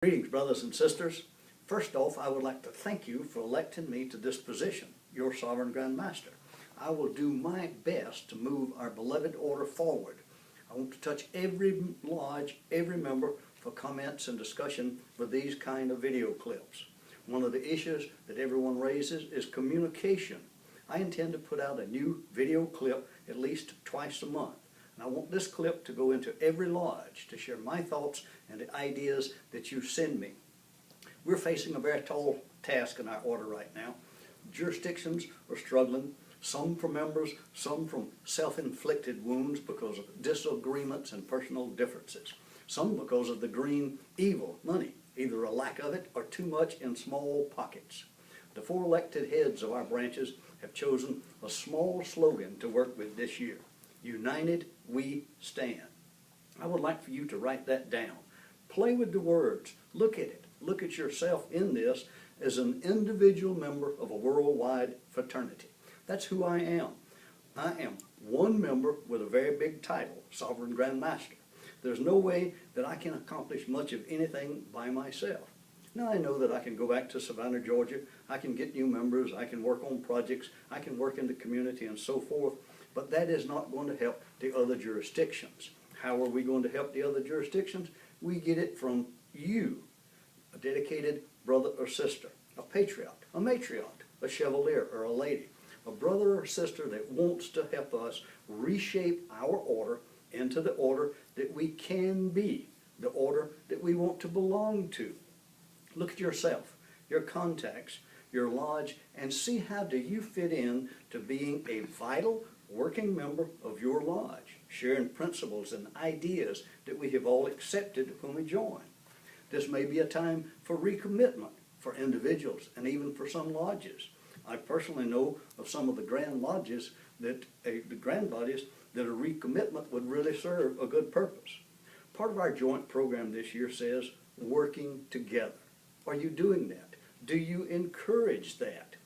Greetings, brothers and sisters. First off, I would like to thank you for electing me to this position, your Sovereign Grand Master. I will do my best to move our beloved order forward. I want to touch every lodge, every member for comments and discussion with these kind of video clips. One of the issues that everyone raises is communication. I intend to put out a new video clip at least twice a month. And I want this clip to go into every lodge to share my thoughts and the ideas that you send me. We're facing a very tall task in our order right now. Jurisdictions are struggling, some from members, some from self-inflicted wounds because of disagreements and personal differences, some because of the green evil, money, either a lack of it or too much in small pockets. The four elected heads of our branches have chosen a small slogan to work with this year. United we stand. I would like for you to write that down. Play with the words. Look at it. Look at yourself in this as an individual member of a worldwide fraternity. That's who I am. I am one member with a very big title, Sovereign Grand Master. There's no way that I can accomplish much of anything by myself. Now I know that I can go back to Savannah, Georgia. I can get new members. I can work on projects. I can work in the community and so forth. But that is not going to help the other jurisdictions. How are we going to help the other jurisdictions? We get it from you, a dedicated brother or sister, a patriarch, a matriarch, a chevalier or a lady, a brother or sister that wants to help us reshape our order into the order that we can be, the order that we want to belong to. Look at yourself, your contacts, your lodge, and see how do you fit in to being a vital working member of your lodge, sharing principles and ideas that we have all accepted when we join. This may be a time for recommitment for individuals and even for some lodges. I personally know of some of the grand lodges that the grand bodies that a recommitment would really serve a good purpose. Part of our joint program this year says working together. Are you doing that? Do you encourage that?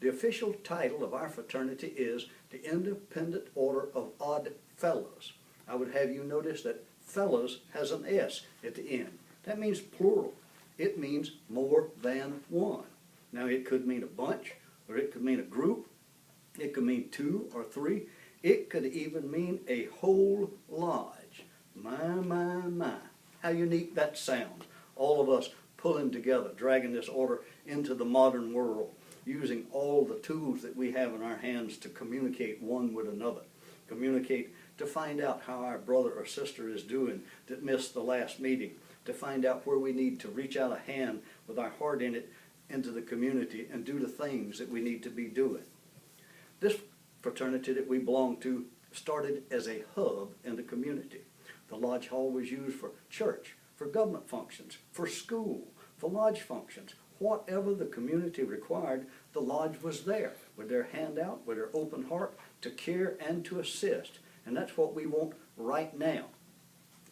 The official title of our fraternity is the Independent Order of Odd Fellows. I would have you notice that fellows has an S at the end. That means plural. It means more than one. Now it could mean a bunch, or it could mean a group. It could mean two or three. It could even mean a whole lodge. My. How unique that sounds. All of us pulling together, dragging this order into the modern world, using all the tools that we have in our hands to communicate one with another. Communicate to find out how our brother or sister is doing that missed the last meeting. To find out where we need to reach out a hand with our heart in it into the community and do the things that we need to be doing. This fraternity that we belong to started as a hub in the community. The lodge hall was used for church, for government functions, for school, for lodge functions. Whatever the community required, the lodge was there with their hand out, with their open heart to care and to assist. And that's what we want right now.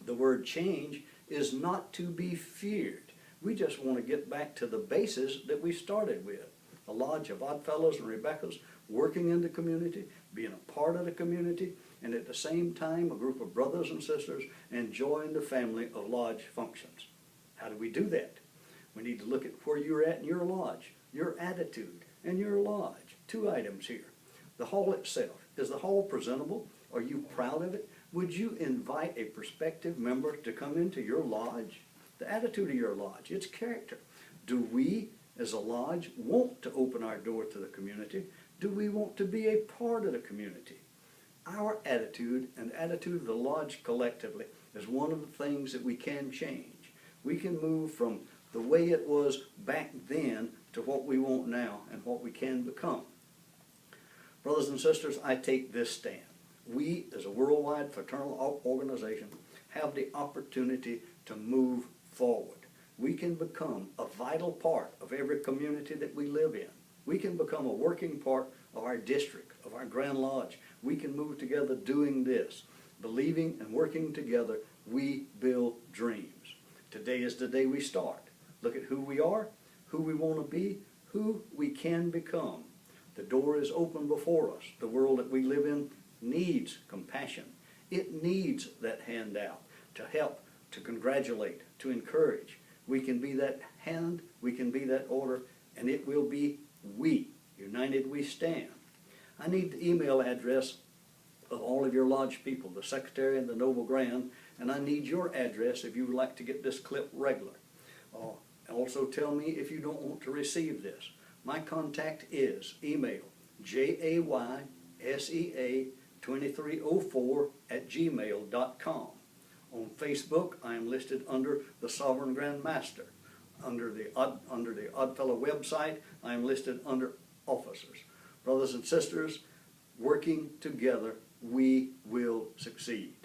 The word change is not to be feared. We just want to get back to the basis that we started with. A lodge of Oddfellows and Rebeccas working in the community, being a part of the community, and at the same time a group of brothers and sisters enjoying the family of lodge functions. How do we do that? We need to look at where you're at in your lodge, your attitude, and your lodge. Two items here. The hall itself. Is the hall presentable? Are you proud of it? Would you invite a prospective member to come into your lodge? The attitude of your lodge, its character. Do we, as a lodge, want to open our door to the community? Do we want to be a part of the community? Our attitude and the attitude of the lodge collectively is one of the things that we can change. We can move from the way it was back then to what we want now and what we can become. Brothers and sisters, I take this stand. We, as a worldwide fraternal organization, have the opportunity to move forward. We can become a vital part of every community that we live in. We can become a working part of our district, of our Grand Lodge. We can move together doing this. Believing and working together, we build dreams. Today is the day we start. Look at who we are, who we want to be, who we can become. The door is open before us. The world that we live in needs compassion. It needs that handout to help, to congratulate, to encourage. We can be that hand, we can be that order, and it will be we. United we stand. I need the email address of all of your lodge people, the secretary and the noble grand, and I need your address if you would like to get this clip regular. Also tell me if you don't want to receive this. My contact is email jaysea2304@gmail.com. On Facebook, I am listed under the Sovereign Grand Master. Under the Oddfellow website, I am listed under officers. Brothers and sisters, working together, we will succeed.